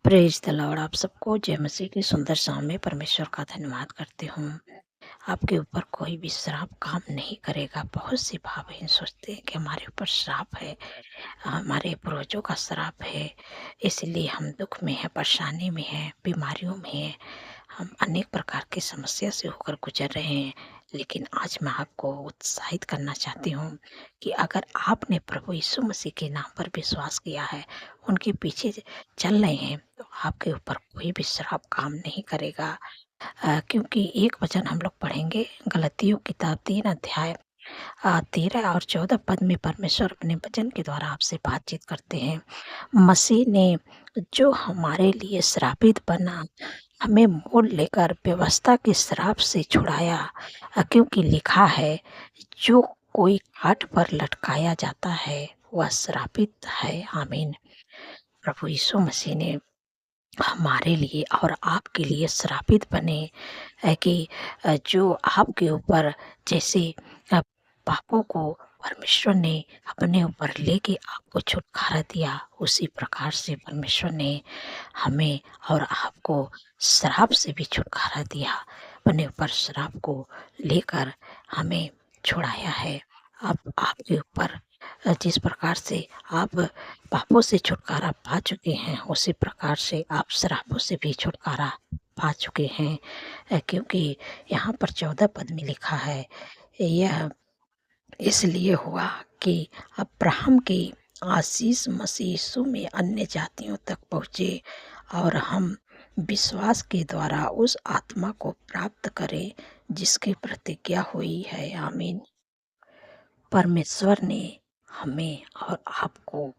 Praise the Lord. आप सबको जय मसीह की सुंदर शाम में परमेश्वर का धन्यवाद करती हूँ। आपके ऊपर कोई भी श्राप काम नहीं करेगा। बहुत से भाई-बहन सोचते हैं कि हमारे ऊपर श्राप है, हमारे पूर्वजों का श्राप है, इसलिए हम दुःख में हैं, परेशानी में हैं, बीमारियों में हैं। हम अनेक प्रकार की समस्या से होकर गुज़र रहे हैं। लेकिन आज मैं आपको उत्साहित करना चाहती हूँ कि अगर आपने प्रभु यीशु मसीह के नाम पर विश्वास किया है, उनके पीछे चल रहे हैं, तो आपके ऊपर कोई भी श्राप काम नहीं करेगा। क्योंकि एक वचन हम लोग पढ़ेंगे, गलतियों किताब 3 अध्याय 13 और 14 पद में परमेश्वर अपने वचन के द्वारा आपसे बातचीत करते हैं। मसीह ने जो हमारे लिए श्रापित बना, हमें मोल लेकर व्यवस्था के श्राप से छुड़ाया। क्योंकि लिखा है, जो कोई काठ पर लटकाया जाता है, वह श्रापित है। आमीन। प्रभु यीशु मसीह ने हमारे लिए और आपके लिए श्रापित बने है कि जो आपके ऊपर जैसे पापों को परमेश्वर ने अपने ऊपर लेके आपको छुटकारा दिया, उसी प्रकार से परमेश्वर ने हमें और आपको श्राप से भी छुटकारा दिया। अपने ऊपर श्राप को लेकर हमें छुड़ाया है। अब आपके ऊपर जिस प्रकार से आप पापों से छुटकारा पा चुके हैं, उसी प्रकार से आप श्रापों से भी छुटकारा पा चुके हैं। क्योंकि यहाँ पर 14 पद में लिखा है, यह इसलिए हुआ कि अब्राहम की आशीष मसीह यीशु में अन्य जातियों तक पहुँचे और हम विश्वास के द्वारा उस आत्मा को प्राप्त करें जिसकी प्रतिज्ञा हुई है। आमीन। परमेश्वर ने हमें और आपको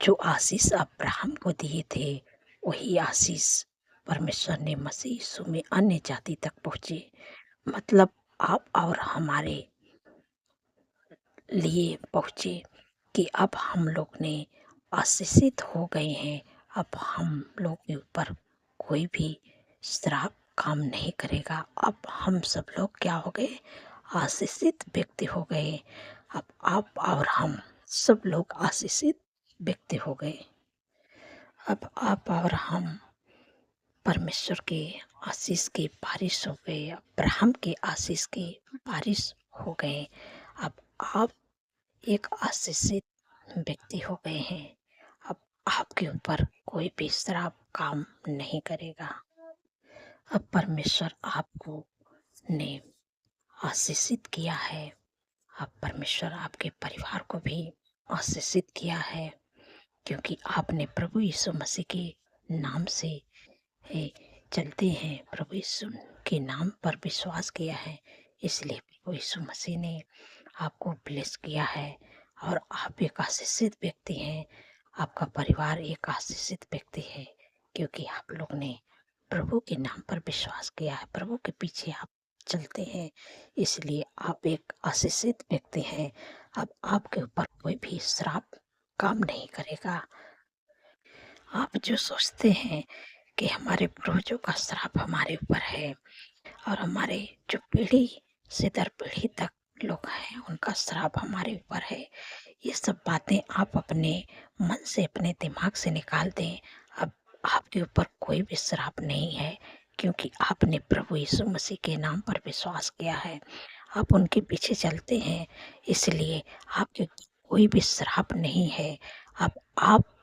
जो आशीष अब्राहम को दिए थे, वही आशीष परमेश्वर ने मसीह यीशु में अन्य जाति तक पहुँचे। मतलब आप और हमारे लिए पहुँचे कि अब हम लोग ने आशीषित हो गए हैं। अब हम लोग के ऊपर कोई भी श्राप काम नहीं करेगा। अब हम सब लोग क्या हो गए? आशीषित व्यक्ति हो गए। अब आप और हम सब लोग आशीषित व्यक्ति हो गए। अब आप और हम परमेश्वर के आशीष की बारिश हो गए, अब्राहम के आशीष की बारिश हो गए। अब आप एक आशीषित व्यक्ति हो गए हैं। अब आपके ऊपर कोई भी श्राप काम नहीं करेगा। अब परमेश्वर आपको ने आशीषित किया है। अब परमेश्वर आपके परिवार को भी आशीषित किया है, क्योंकि आपने प्रभु यीशु मसीह के नाम से चलते हैं, प्रभु यीशु के नाम पर विश्वास किया है, इसलिए प्रभु यीशु मसीह ने आपको ब्लेस किया है और आप एक आशीषित व्यक्ति हैं। आपका परिवार एक आशीषित व्यक्ति है, क्योंकि आप लोग ने प्रभु के नाम पर विश्वास किया है, प्रभु के पीछे आप चलते हैं, इसलिए आप एक आशीषित व्यक्ति हैं। अब आपके ऊपर कोई भी श्राप काम नहीं करेगा। आप जो सोचते हैं कि हमारे पूर्वजों का श्राप हमारे ऊपर है और हमारे जो पीढ़ी से दर पीढ़ी तक लोग हैं, उनका श्राप हमारे ऊपर है, ये सब बातें आप अपने मन से, अपने दिमाग से निकाल दें। अब आपके ऊपर कोई भी श्राप नहीं है, क्योंकि आपने प्रभु यीशु मसीह के नाम पर विश्वास किया है, आप उनके पीछे चलते हैं, इसलिए आपके ऊपर कोई भी श्राप नहीं है। अब आप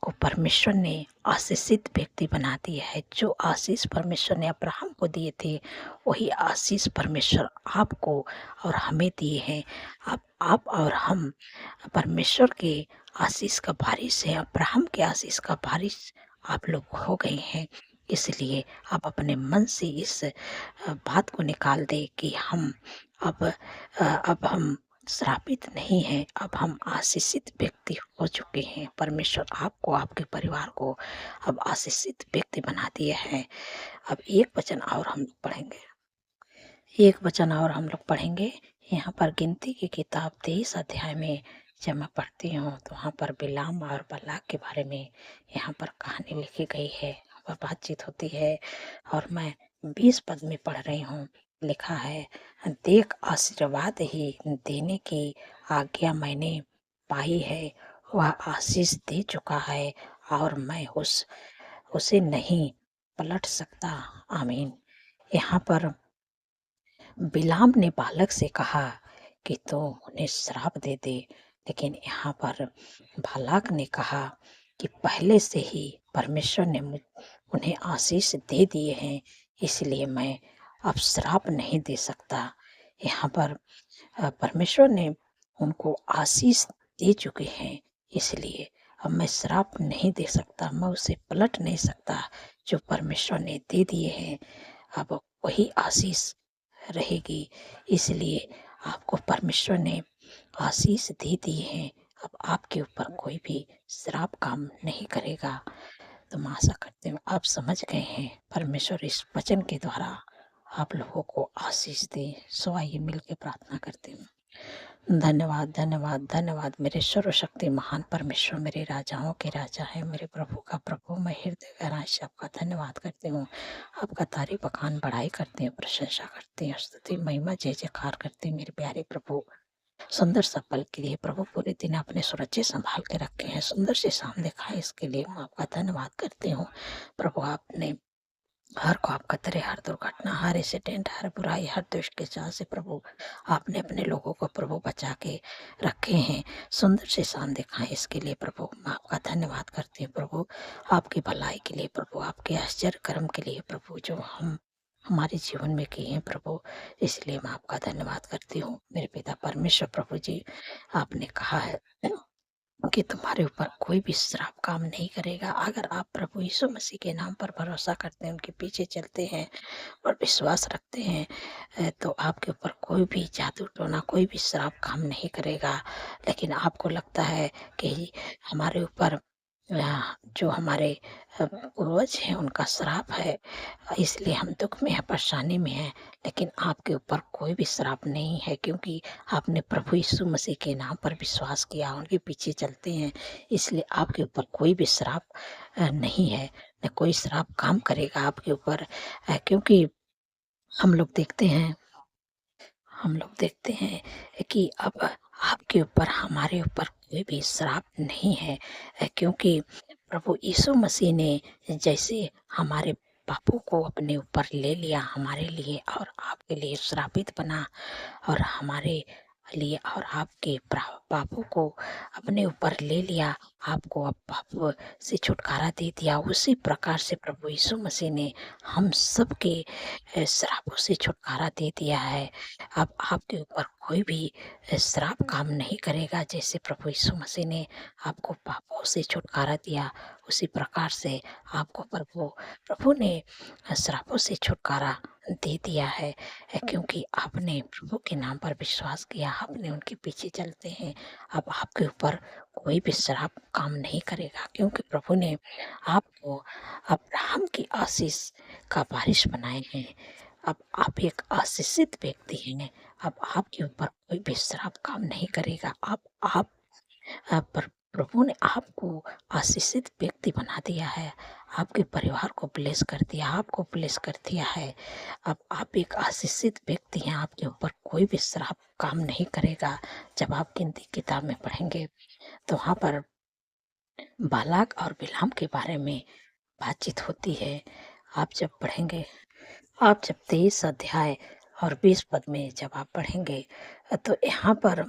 को परमेश्वर ने आशीषित व्यक्ति बना दिया है। जो आशीष परमेश्वर ने अब्राहम को दिए थे, वही आशीष परमेश्वर आपको और हमें दिए हैं। अब आप और हम परमेश्वर के आशीष का वारिस हैं। अब्राहम के आशीष का वारिस आप लोग हो गए हैं। इसलिए आप अपने मन से इस बात को निकाल दें कि हम अब हम श्रापित नहीं हैं, अब हम आशीषित व्यक्ति हो चुके हैं। परमेश्वर आपको, आपके परिवार को अब आशीषित व्यक्ति बना दिया है। अब एक वचन और हम लोग पढ़ेंगे। यहाँ पर गिनती की किताब 23 अध्याय में जब मैं पढ़ती हूँ, तो वहाँ पर बिलाम और बलाक के बारे में यहाँ पर कहानी लिखी गई है और बातचीत होती है। और मैं 20 पद में पढ़ रही हूँ। लिखा है, देख आशीर्वाद ही देने की आज्ञा मैंने पाई है, वह आशीष दे चुका है और मैं उसे नहीं पलट सकता। आमीन। यहाँ पर बिलाम ने बालक से कहा कि तू उन्हें श्राप दे दे, लेकिन यहाँ पर बालाक ने कहा कि पहले से ही परमेश्वर ने उन्हें आशीष दे दिए हैं, इसलिए मैं अब श्राप नहीं दे सकता। यहाँ पर परमेश्वर ने उनको आशीष दे चुके हैं, इसलिए अब मैं श्राप नहीं दे सकता, मैं उसे पलट नहीं सकता। जो परमेश्वर ने दे दिए हैं अब वही आशीष रहेगी, इसलिए आपको परमेश्वर ने आशीष दे दिए हैं। अब आपके ऊपर कोई भी श्राप काम नहीं करेगा। तो मैं आशा करती हूँ आप समझ गए हैं। परमेश्वर इस वचन के द्वारा आप लोगों को आशीष दे। सो आइए मिलकर प्रार्थना करती हूँ। धन्यवाद, धन्यवाद, धन्यवाद मेरे सर्वशक्ति महान परमेश्वर, मेरे राजाओं के राजा है, मेरे प्रभु का प्रभु। मैं हृदय गहराई से आपका धन्यवाद करती हूँ, आपका तारीफ बखान बढ़ाई करती हूँ, प्रशंसा करती हूँ, स्तुति महिमा जय जयकार करती हूँ मेरे प्यारे प्रभु। सुंदर सा पल के लिए प्रभु पूरे दिन अपने सुरक्षित संभाल के रखे हैं, सुंदर से शाम दिखाए, इसके लिए मैं आपका धन्यवाद करती हूँ प्रभु। आपने हर खौफ खतरे, हर दुर्घटना, हर एक्सीडेंट, हर बुराई, हर दुष्ट के चाल से प्रभु आपने अपने लोगों को प्रभु बचा के रखे हैं, सुंदर से शाम दिखाएं, इसके लिए प्रभु मैं आपका धन्यवाद करती हूँ प्रभु। आपकी भलाई के लिए प्रभु, आपके आश्चर्य कर्म के लिए प्रभु, जो हम हमारे जीवन में किए हैं प्रभु, इसलिए मैं आपका धन्यवाद करती हूँ मेरे पिता परमेश्वर। प्रभु जी, आपने कहा है कि तुम्हारे ऊपर कोई भी श्राप काम नहीं करेगा अगर आप प्रभु यीशु मसीह के नाम पर भरोसा करते हैं, उनके पीछे चलते हैं और विश्वास रखते हैं, तो आपके ऊपर कोई भी जादू टोना, कोई भी श्राप काम नहीं करेगा। लेकिन आपको लगता है कि हमारे ऊपर जो हमारे पूर्वज हैं उनका श्राप है, इसलिए हम दुख में हैं, परेशानी में हैं, लेकिन आपके ऊपर कोई भी श्राप नहीं है, क्योंकि आपने प्रभु यीशु मसीह के नाम पर विश्वास किया, उनके पीछे चलते हैं, इसलिए आपके ऊपर कोई भी श्राप नहीं है, न कोई श्राप काम करेगा आपके ऊपर। क्योंकि हम लोग देखते हैं कि अब आपके ऊपर, हमारे ऊपर कोई भी श्राप नहीं है, क्योंकि प्रभु यीशु मसीह ने जैसे हमारे पापों को अपने ऊपर ले लिया हमारे लिए और आपके लिए श्रापित बना, और हमारे लिए और आपके पापों को अपने ऊपर ले लिया, आपको अब पाप से छुटकारा दे दिया, उसी प्रकार से प्रभु यीशु मसीह ने हम सबके श्रापों से छुटकारा दे दिया है। अब आपके ऊपर कोई भी श्राप काम नहीं करेगा। जैसे प्रभु यीशु मसीह ने आपको पापों से छुटकारा दिया, उसी प्रकार से आपको प्रभु ने श्रापों से छुटकारा दे दिया है, क्योंकि आपने प्रभु के नाम पर विश्वास किया, आपने उनके पीछे चलते हैं। अब आपके ऊपर कोई भी श्राप काम नहीं करेगा, क्योंकि प्रभु ने आपको अब्राहम की आशीष का वारिस बनाए हैं। अब आप एक आशीषित व्यक्ति हैं। अब आपके ऊपर कोई भी श्राप काम नहीं करेगा। प्रभु ने आपको आशीषित व्यक्ति बना दिया है, आपके परिवार को ब्लेस कर दिया, आपको ब्लेस कर दिया है। अब आप एक आशीषित व्यक्ति हैं, आपके ऊपर कोई भी श्राप काम नहीं करेगा। जब आप गिनती किताब में पढ़ेंगे तो वहाँ पर बालाक और बिलाम के बारे में बातचीत होती है। आप जब पढ़ेंगे, आप जब 23 अध्याय और 20 पद में जब आप पढ़ेंगे, तो यहाँ पर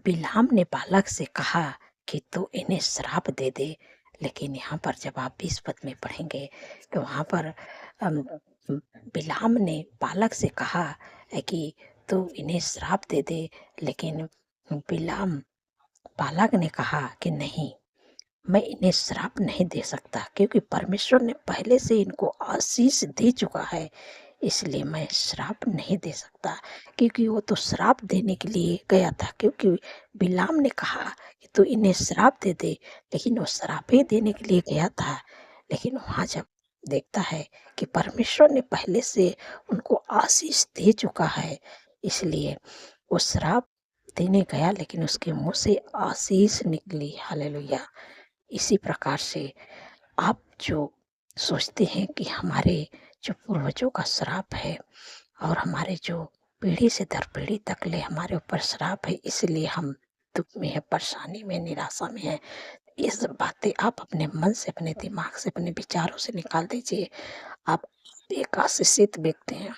बिलाम ने बालक से कहा कि तू इन्हें श्राप दे दे। लेकिन यहाँ पर जब आप 20 पद में पढ़ेंगे तो वहाँ पर बिलाम ने बालक से कहा कि तू इन्हें श्राप दे दे, लेकिन बालक ने कहा कि नहीं, मैं इन्हें श्राप नहीं दे सकता, क्योंकि परमेश्वर ने पहले से इनको आशीष दे चुका है, इसलिए मैं श्राप नहीं दे सकता। क्योंकि वो तो श्राप देने के लिए गया था, क्योंकि बिलाम ने कहा कि तू इन्हें श्राप दे दे, लेकिन वो श्राप ही देने के लिए गया था। लेकिन वहाँ जब देखता है कि परमेश्वर ने पहले से उनको आशीष दे चुका है, इसलिए वो श्राप देने गया, लेकिन उसके मुंह से आशीष निकली। हालेलुया। इसी प्रकार से आप जो सोचते हैं कि हमारे जो पूर्वजों का श्राप है और हमारे जो पीढ़ी से दर पीढ़ी तक ले हमारे ऊपर श्राप है, इसलिए हम दुख में है, परेशानी में, निराशा में है, ये सब बातें आप अपने मन से, अपने दिमाग से, अपने विचारों से निकाल दीजिए। आप एक आशीषित व्यक्ति हैं।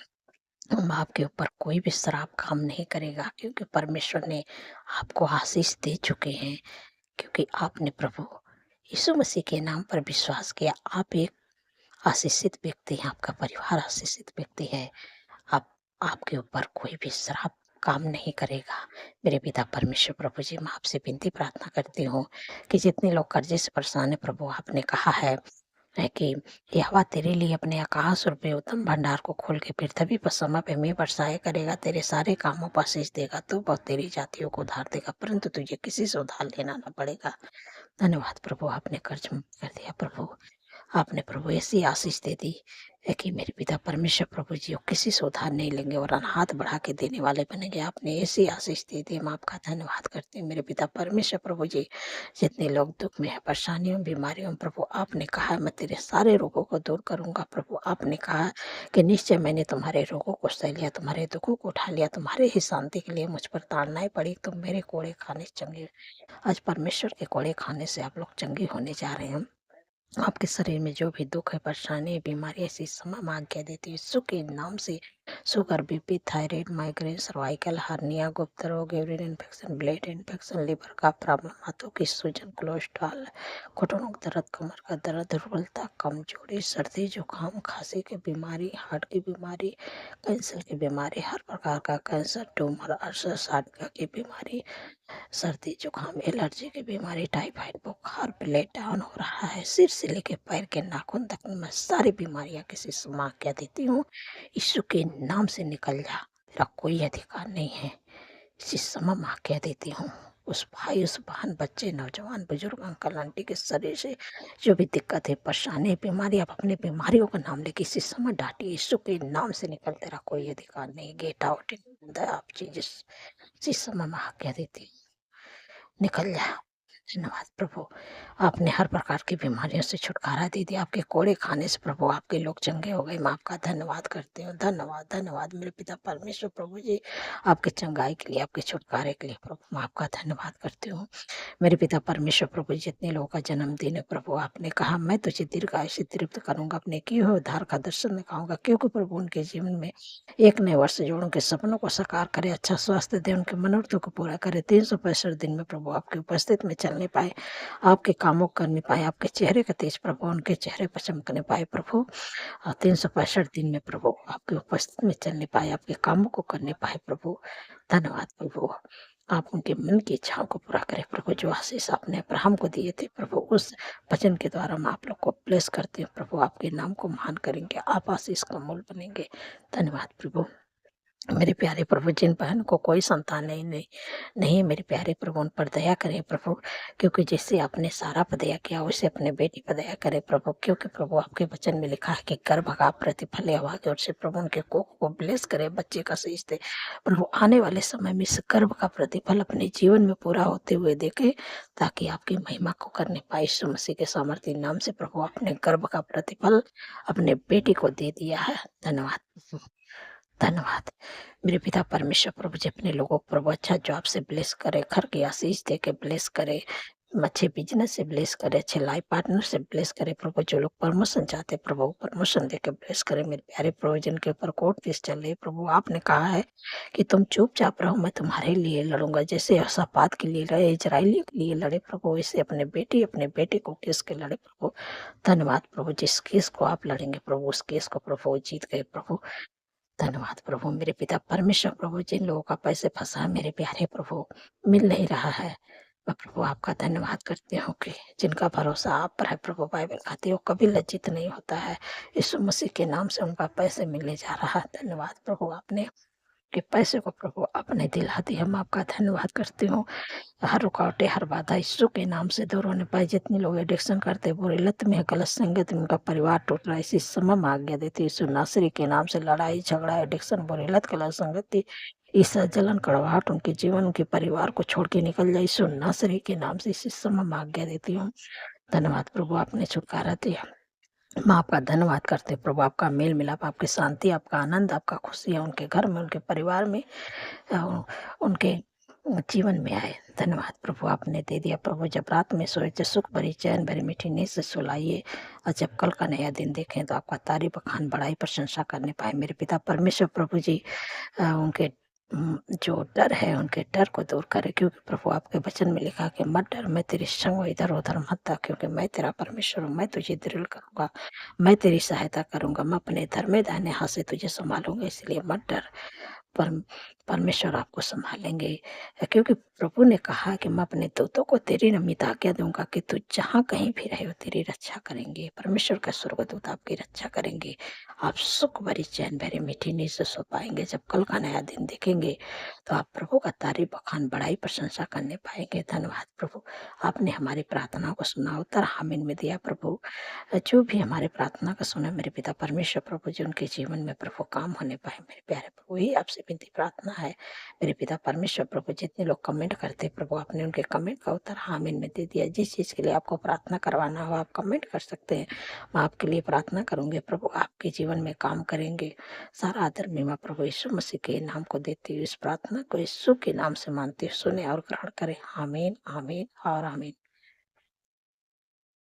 आपके ऊपर कोई भी श्राप काम नहीं करेगा, क्योंकि परमेश्वर ने आपको आशीष दे चुके हैं, क्योंकि आपने प्रभु यीशु मसीह के नाम पर विश्वास किया। आप एक आशीषित व्यक्ति हैं, आपका परिवार आशीषित व्यक्ति है। आप आपके ऊपर कोई भी श्राप काम नहीं करेगा। मेरे पिता परमेश्वर प्रभु जी, मैं आपसे विनती प्रार्थना करती हूँ कि जितने लोग कर्जे से परेशान है प्रभु, आपने कहा है कि यहोवा तेरे लिए अपने आकाश और पे उत्तम भंडार को खोल के पृथ्वी पर समय पे मेंह बरसाए करेगा, तेरे सारे कामों पर आशीष देगा, तो बहुत तेरी जातियों को उधार देगा, परंतु तुझे किसी से उधार लेना न पड़ेगा। धन्यवाद प्रभु, आपने कर्ज मुक्त कर दिया प्रभु। आपने प्रभु ऐसी आशीष दे दी है कि मेरे पिता परमेश्वर प्रभु जी वो किसी से उधार नहीं लेंगे और हाथ बढ़ा के देने वाले बनेंगे। आपने ऐसी आशीष दे दी, हम आपका धन्यवाद करते हैं मेरे पिता परमेश्वर प्रभु जी। जितने लोग दुख में है, परेशानियों बीमारियों, प्रभु आपने कहा मैं तेरे सारे रोगों को दूर करूंगा। प्रभु आपने कहा कि निश्चय मैंने तुम्हारे रोगों को सह लिया, तुम्हारे दुखों को उठा लिया, तुम्हारे ही शांति के लिए मुझ पर ताड़नाएं पड़ी, तुम मेरे कोड़े खाने चंगे। आज परमेश्वर के कोड़े खाने से आप लोग चंगे होने जा रहे हैं। आपके शरीर में जो भी दुख है, परेशानी है, बीमारी, ऐसी समय में आज्ञा देती है यीशु के नाम से। Sugar, BP, thyroid, migraine, cervical hernia, गुप्त रोग, urine infection, blood infection, liver का प्रॉब्लम, हाथों की सूजन, कोलेस्ट्रॉल, घुटनों का दर्द, कमर का दर्द, दुर्बलता, कमजोरी, सर्दी जुकाम, खांसी की बीमारी, हार्ट की बीमारी, कैंसर की बीमारी, हर प्रकार का कैंसर, ट्यूमर, अल्सर, साइटिका की बीमारी, सर्दी जुकाम, एलर्जी की बीमारी, टाइफाइड बुखार, ब्लड डाउन हो रहा है, सिर से लेके पैर के नाखून तक मैं सारी बीमारियां किसी से मां क्या देती हूँ, यीशु के नाम से निकल जा, तेरा कोई अधिकार नहीं है। इसी समय मां क्या देती हूँ, उस भाई, उस बहन, बच्चे, नौजवान, बुजुर्ग, अंकल आंटी के शरीर से जो भी दिक्कत है, परेशानी, बीमारी, आप अपने बीमारियों का नाम लेके इसी समय डांटिए, यीशु के नाम से निकल, तेरा कोई अधिकार नहीं। गेट आउट इन द आप जीसस। इसी समय मां क्या देती हूँ, निकल जा। धन्यवाद प्रभु, आपने हर प्रकार की बीमारियों से छुटकारा दे दिया, आपके कोड़े खाने से प्रभु आपके लोग चंगे हो गए। मैं आपका धन्यवाद करती हूँ। धन्यवाद धन्यवाद मेरे पिता परमेश्वर प्रभु जी, आपके चंगाई के लिए, आपके छुटकारे के लिए प्रभु मैं आपका धन्यवाद करती हूँ। मेरे पिता परमेश्वर प्रभु, जितने लोगों का जन्मदिन है प्रभु, आपने कहा मैं तुझे दीर्घायु से तृप्त करूंगा, अपने किए हुए उद्धार का दर्शन दिखाऊंगा, क्योंकि प्रभु उनके जीवन में एक नए वर्ष जोड़ उनके सपनों को साकार करे, अच्छा स्वास्थ्य दे, उनके मनोरथों को पूरा करे, 365 दिन में प्रभु आपके उपस्थित में चलने पाए, आपके कामों को करने पाए, आपके चेहरे का तेज प्रभु उनके चेहरे पर चमकने पाए प्रभु, और 365 दिन में प्रभु आपके उपस्थित में चलने पाए, आपके कामों को करने पाए प्रभु। धन्यवाद प्रभु, आप उनके मन की इच्छाओं को पूरा करें प्रभु। जो आशीष आपने अब्राहम को दिए थे प्रभु, उस वचन के द्वारा मैं आप लोग को ब्लेस करती हूँ प्रभु, आपके नाम को महान करेंगे, आप आशीष का मूल बनेंगे। धन्यवाद प्रभु। मेरे प्यारे प्रभु, जिन बहन को कोई संतान नहीं मेरे प्यारे प्रभु उन पर दया करें प्रभु, क्योंकि जैसे आपने सारा पर दया किया वैसे अपने बेटी पर दया करें प्रभु, क्योंकि प्रभु आपके वचन में लिखा है कि गर्भ का प्रतिफल आवाज और से प्रभु उनके कोख को ब्लेस करे, बच्चे का शीश दे प्रभु, आने वाले समय में इस गर्भ का प्रतिफल अपने जीवन में पूरा होते हुए देखे, ताकि आपकी महिमा को करने पाए। यीशु मसीह के सामर्थ्य नाम से प्रभु अपने गर्भ का प्रतिफल अपने बेटी को दे दिया है। धन्यवाद धन्यवाद मेरे पिता परमेश्वर प्रभु जी, अपने लोगों को प्रभु अच्छा जॉब से ब्लेस करे, घर की आशीष दे के ब्लेस करे, अच्छे बिजनेस से ब्लेस करे, अच्छे लाइफ पार्टनर से ब्लेस करे प्रभु। जो लोग प्रमोशन चाहते प्रभु प्रमोशन दे के ब्लेस करे। मेरे प्यारे प्रभु, जिनके ऊपर कोर्ट केस चल रही प्रभु, आपने कहा है कि तुम चुपचाप रहो, मैं तुम्हारे लिए लड़ूंगा। जैसे यहोशापात के लिए लड़े, इजराइलियों के लिए लड़े प्रभु, वैसे अपने बेटे को केस के लड़े प्रभु। धन्यवाद प्रभु, जिस केस को आप लड़ेंगे प्रभु, उस केस को प्रभु जीत गए प्रभु। धन्यवाद प्रभु मेरे पिता परमेश्वर प्रभु, जिन लोगों का पैसे फंसा मेरे प्यारे प्रभु मिल नहीं रहा है, मैं प्रभु आपका धन्यवाद करती हूँ कि जिनका भरोसा आप पर है प्रभु, बाइबल खाती वो कभी लज्जित नहीं होता है। यीशु मसीह के नाम से उनका पैसे मिलने जा रहा है। धन्यवाद प्रभु, आपने के पैसे को प्रभु अपने दिला दिया, हम आपका धन्यवाद करती हूँ। हर रुकावटें, हर बाधा यीशु के नाम से दूर होने पाए। जितने लोग एडिक्शन करते, बुरी लत में, गलत संगत में, उनका परिवार टूट रहा है, इसी समय में आज्ञा देती यीशु नासरी के नाम से लड़ाई झगड़ा, एडिक्शन, बुरी लत, गलत संगति, ईसा जलन, कड़वाहट उनके जीवन, उनके परिवार को छोड़ के निकल जाए यीशु नासरी के नाम से, इसी समय में आज्ञा देती हूँ। धन्यवाद प्रभु, आपने छुटकारा दिया। मैं आपका धन्यवाद करते प्रभु, आपका मेल मिलाप, आपकी शांति, आपका आनंद, आपका खुशियाँ उनके घर में, उनके परिवार में, उनके जीवन में आए। धन्यवाद प्रभु, आपने दे दिया प्रभु। जब रात में सोए तो सुख भरी चैन भरी मीठी नींद से सुलाइए, और जब कल का नया दिन देखें तो आपका तारीफ बखान बड़ाई प्रशंसा करने पाए। मेरे पिता परमेश्वर प्रभु जी, उनके जो डर है उनके डर को दूर करें, क्योंकि प्रभु आपके वचन में लिखा कि मत डर, मैं तेरे संग हूँ, इधर उधर मत था, क्योंकि मैं तेरा परमेश्वर हूँ। मैं तुझे दृढ़ करूँगा, मैं तेरी सहायता करूँगा, मैं अपने धर्म दाहिने हाथ से तुझे संभालूंगा, इसलिए मत डर। पर परमेश्वर आपको संभालेंगे, क्योंकि प्रभु ने कहा कि मैं अपने दूतों को तेरी नमित आज्ञा दूंगा कि तू जहाँ कहीं भी रहे हो तेरी रक्षा करेंगे। परमेश्वर का स्वर्गदूत आपकी रक्षा करेंगे। आप सुख भरी चैन भरी मीठी नींद से सो पाएंगे। जब कल का नया दिन देखेंगे तो आप प्रभु का तारीफ बखान बड़ाई प्रशंसा करने पाएंगे। धन्यवाद प्रभु, आपने हमारी प्रार्थना को सुना, उत्तर हामिन में दिया प्रभु। जो भी हमारे प्रार्थना का सुना मेरे पिता परमेश्वर प्रभु जी, उनके जीवन में प्रभु काम होने पाए। मेरे प्यारे प्रभु, यही आपसे विनती प्रार्थना है मेरे पिता परमेश्वर प्रभु। जितने लोग कमेंट करते प्रभु, आपने उनके कमेंट का उत्तर हामिन में दे दिया। जिस चीज़ के लिए आपको प्रार्थना करवाना हो आप कमेंट कर सकते हैं, मैं आपके लिए प्रार्थना करूंगी। प्रभु आपके जीवन में काम करेंगे। सारा आदर महिमा प्रभु यीशु मसीह के नाम को देती हूँ। इस प्रार्थना को यीशु के नाम से मानती हूँ, सुने और ग्रहण करें। आमीन, आमीन और आमीन।